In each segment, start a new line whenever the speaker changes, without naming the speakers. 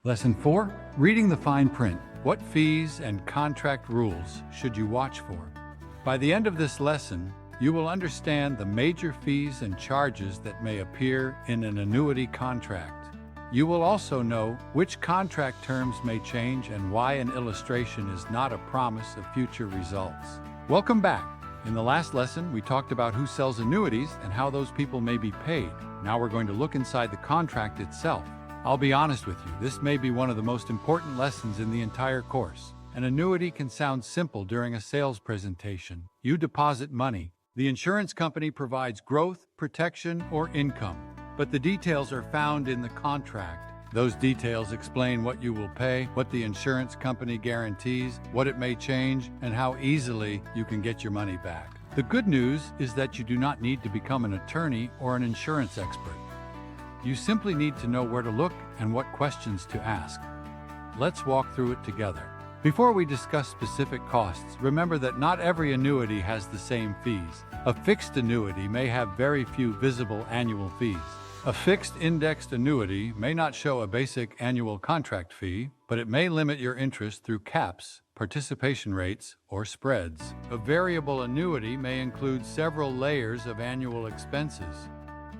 Lesson 4. Reading the fine print. What fees and contract rules should you watch for? By the end of this lesson, you will understand the major fees and charges that may appear in an annuity contract. You will also know which contract terms may change and why an illustration is not a promise of future results. Welcome back. In the last lesson, we talked about who sells annuities and how those people may be paid. Now we're going to look inside the contract itself. I'll be honest with you, this may be one of the most important lessons in the entire course. An annuity can sound simple during a sales presentation. You deposit money. The insurance company provides growth, protection, or income. But the details are found in the contract. Those details explain what you will pay, what the insurance company guarantees, what it may change, and how easily you can get your money back. The good news is that you do not need to become an attorney or an insurance expert. You simply need to know where to look and what questions to ask. Let's walk through it together. Before we discuss specific costs, remember that not every annuity has the same fees. A fixed annuity may have very few visible annual fees. A fixed indexed annuity may not show a basic annual contract fee, but it may limit your interest through caps, participation rates, or spreads. A variable annuity may include several layers of annual expenses.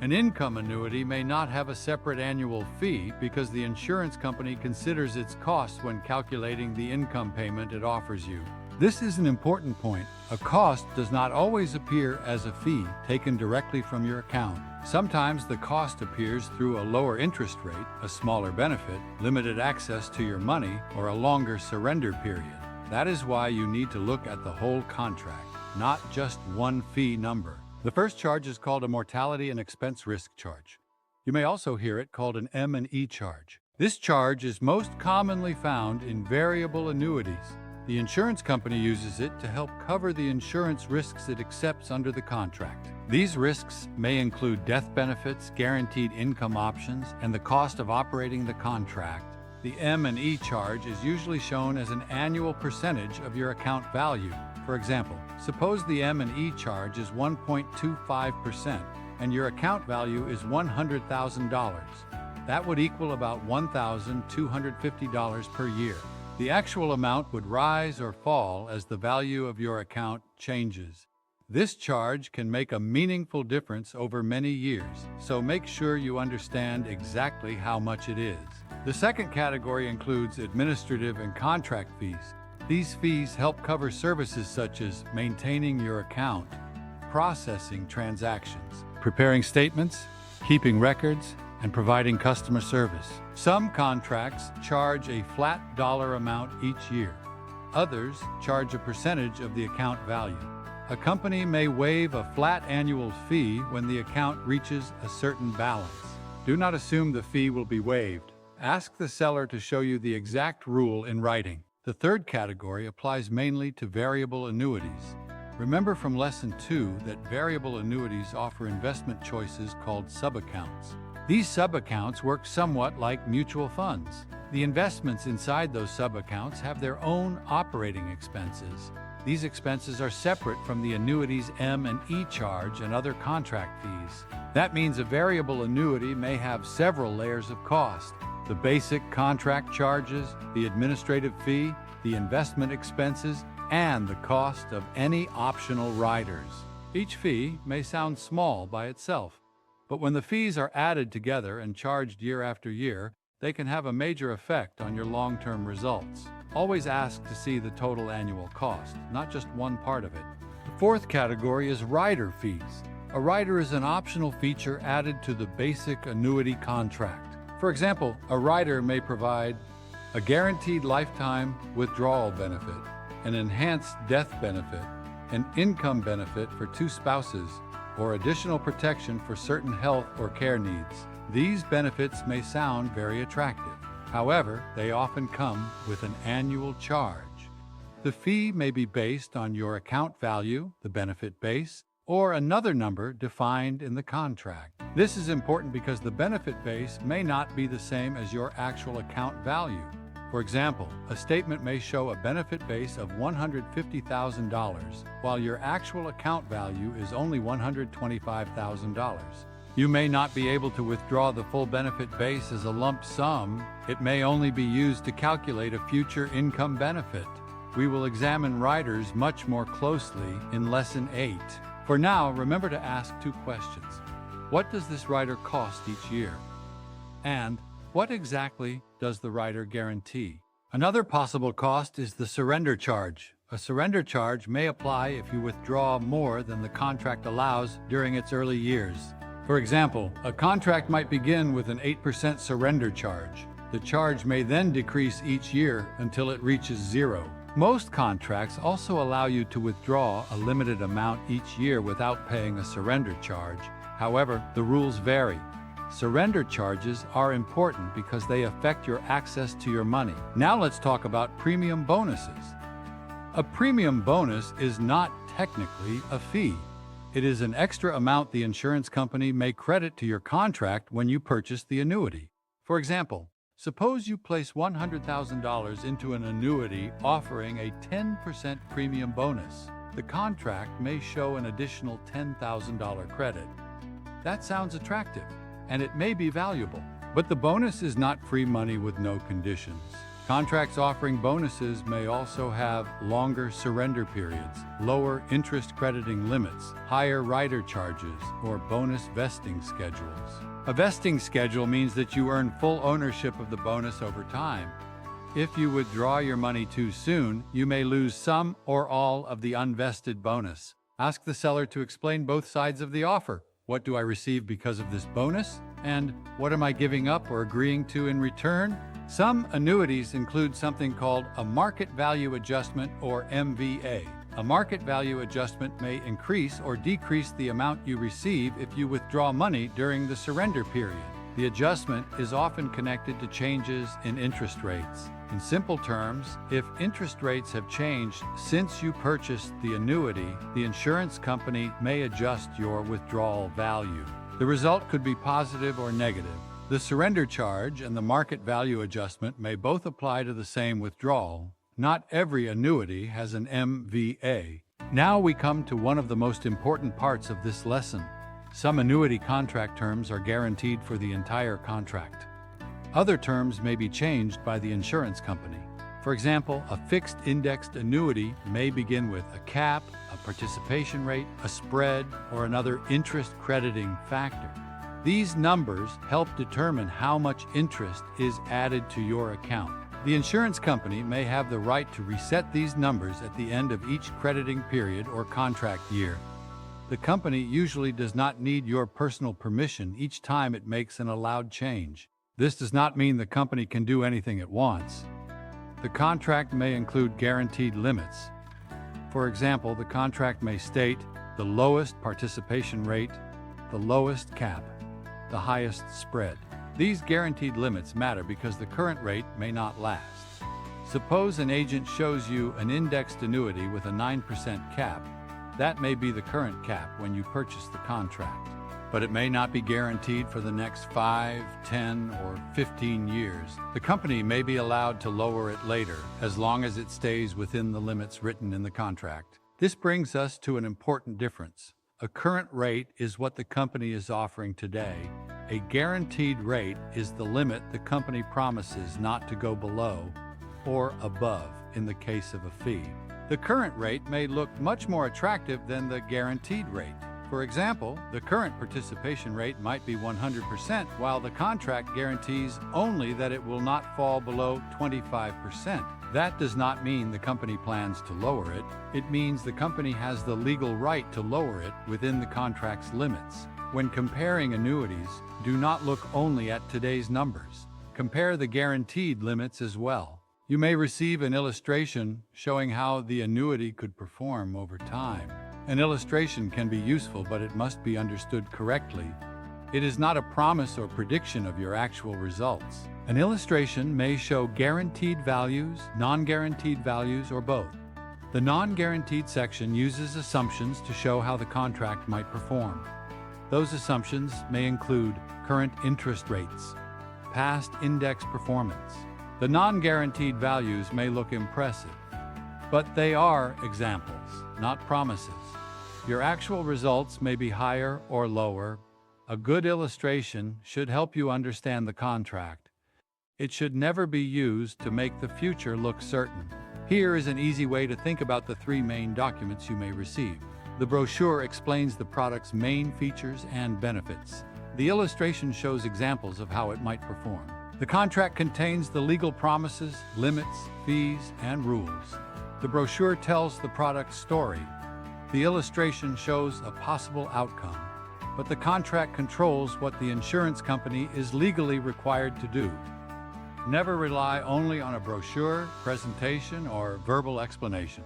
An income annuity may not have a separate annual fee because the insurance company considers its costs when calculating the income payment it offers you. This is an important point. A cost does not always appear as a fee taken directly from your account. Sometimes the cost appears through a lower interest rate, a smaller benefit, limited access to your money, or a longer surrender period. That is why you need to look at the whole contract, not just one fee number. The first charge is called a mortality and expense risk charge. You may also hear it called an M&E charge. This charge is most commonly found in variable annuities. The insurance company uses it to help cover the insurance risks it accepts under the contract. These risks may include death benefits, guaranteed income options, and the cost of operating the contract. The M&E charge is usually shown as an annual percentage of your account value. For example, suppose the M&E charge is 1.25% and your account value is $100,000. That would equal about $1,250 per year. The actual amount would rise or fall as the value of your account changes. This charge can make a meaningful difference over many years, so make sure you understand exactly how much it is. The second category includes administrative and contract fees. These fees help cover services such as maintaining your account, processing transactions, preparing statements, keeping records, and providing customer service. Some contracts charge a flat dollar amount each year. Others charge a percentage of the account value. A company may waive a flat annual fee when the account reaches a certain balance. Do not assume the fee will be waived. Ask the seller to show you the exact rule in writing. The third category applies mainly to variable annuities. Remember from Lesson 2 that variable annuities offer investment choices called subaccounts. These subaccounts work somewhat like mutual funds. The investments inside those subaccounts have their own operating expenses. These expenses are separate from the annuity's M&E charge and other contract fees. That means a variable annuity may have several layers of cost. The basic contract charges, the administrative fee, the investment expenses, and the cost of any optional riders. Each fee may sound small by itself, but when the fees are added together and charged year after year, they can have a major effect on your long-term results. Always ask to see the total annual cost, not just one part of it. The fourth category is rider fees. A rider is an optional feature added to the basic annuity contract. For example, a rider may provide a guaranteed lifetime withdrawal benefit, an enhanced death benefit, an income benefit for two spouses, or additional protection for certain health or care needs. These benefits may sound very attractive. However, they often come with an annual charge. The fee may be based on your account value, the benefit base, or another number defined in the contract. This is important because the benefit base may not be the same as your actual account value. For example, a statement may show a benefit base of $150,000, while your actual account value is only $125,000. You may not be able to withdraw the full benefit base as a lump sum. It may only be used to calculate a future income benefit. We will examine riders much more closely in Lesson 8. For now, remember to ask 2 questions. What does this rider cost each year? And what exactly does the rider guarantee? Another possible cost is the surrender charge. A surrender charge may apply if you withdraw more than the contract allows during its early years. For example, a contract might begin with an 8% surrender charge. The charge may then decrease each year until it reaches 0. Most contracts also allow you to withdraw a limited amount each year without paying a surrender charge. However, the rules vary. Surrender charges are important because they affect your access to your money. Now let's talk about premium bonuses. A premium bonus is not technically a fee. It is an extra amount the insurance company may credit to your contract when you purchase the annuity. For example, suppose you place $100,000 into an annuity offering a 10% premium bonus. The contract may show an additional $10,000 credit. That sounds attractive, and it may be valuable. But the bonus is not free money with no conditions. Contracts offering bonuses may also have longer surrender periods, lower interest crediting limits, higher rider charges, or bonus vesting schedules. A vesting schedule means that you earn full ownership of the bonus over time. If you withdraw your money too soon, you may lose some or all of the unvested bonus. Ask the seller to explain both sides of the offer. What do I receive because of this bonus? And what am I giving up or agreeing to in return? Some annuities include something called a market value adjustment, or MVA. A market value adjustment may increase or decrease the amount you receive if you withdraw money during the surrender period. The adjustment is often connected to changes in interest rates. In simple terms, if interest rates have changed since you purchased the annuity, the insurance company may adjust your withdrawal value. The result could be positive or negative. The surrender charge and the market value adjustment may both apply to the same withdrawal. Not every annuity has an MVA. Now we come to one of the most important parts of this lesson. Some annuity contract terms are guaranteed for the entire contract. Other terms may be changed by the insurance company. For example, a fixed indexed annuity may begin with a cap, a participation rate, a spread, or another interest crediting factor. These numbers help determine how much interest is added to your account. The insurance company may have the right to reset these numbers at the end of each crediting period or contract year. The company usually does not need your personal permission each time it makes an allowed change. This does not mean the company can do anything it wants. The contract may include guaranteed limits. For example, the contract may state the lowest participation rate, the lowest cap, the highest spread. These guaranteed limits matter because the current rate may not last. Suppose an agent shows you an indexed annuity with a 9% cap. That may be the current cap when you purchase the contract, but it may not be guaranteed for the next 5, 10, or 15 years. The company may be allowed to lower it later, as long as it stays within the limits written in the contract. This brings us to an important difference. A current rate is what the company is offering today. A guaranteed rate is the limit the company promises not to go below or above in the case of a fee. The current rate may look much more attractive than the guaranteed rate. For example, the current participation rate might be 100%, while the contract guarantees only that it will not fall below 25%. That does not mean the company plans to lower it. It means the company has the legal right to lower it within the contract's limits. When comparing annuities, do not look only at today's numbers. Compare the guaranteed limits as well. You may receive an illustration showing how the annuity could perform over time. An illustration can be useful, but it must be understood correctly. It is not a promise or prediction of your actual results. An illustration may show guaranteed values, non-guaranteed values, or both. The non-guaranteed section uses assumptions to show how the contract might perform. Those assumptions may include current interest rates, past index performance. The non-guaranteed values may look impressive, but they are examples, not promises. Your actual results may be higher or lower, A good illustration should help you understand the contract. It should never be used to make the future look certain. Here is an easy way to think about the three main documents you may receive. The brochure explains the product's main features and benefits. The illustration shows examples of how it might perform. The contract contains the legal promises, limits, fees, and rules. The brochure tells the product's story. The illustration shows a possible outcome, but the contract controls what the insurance company is legally required to do. Never rely only on a brochure, presentation, or verbal explanation.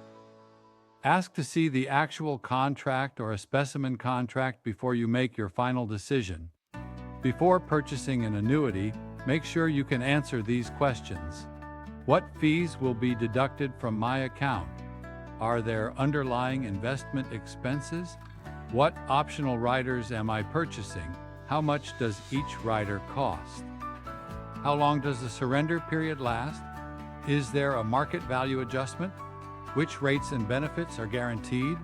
Ask to see the actual contract or a specimen contract before you make your final decision. Before purchasing an annuity, make sure you can answer these questions. What fees will be deducted from my account? Are there underlying investment expenses? What optional riders am I purchasing? How much does each rider cost? How long does the surrender period last? Is there a market value adjustment? Which rates and benefits are guaranteed?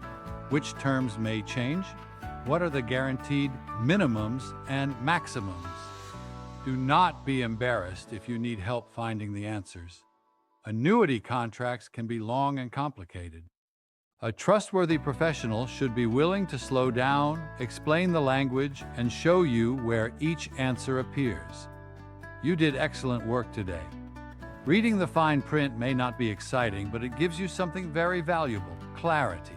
Which terms may change? What are the guaranteed minimums and maximums? Do not be embarrassed if you need help finding the answers. Annuity contracts can be long and complicated. A trustworthy professional should be willing to slow down, explain the language, and show you where each answer appears. You did excellent work today. Reading the fine print may not be exciting, but it gives you something very valuable: clarity.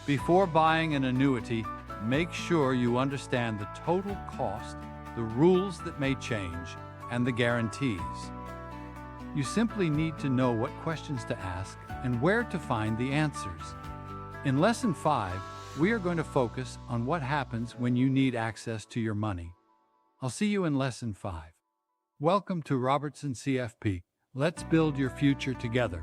Before buying an annuity, make sure you understand the total cost, the rules that may change, and the guarantees. You simply need to know what questions to ask and where to find the answers. In Lesson 5, we are going to focus on what happens when you need access to your money. I'll see you in Lesson 5. Welcome to Robertson CFP. Let's build your future together.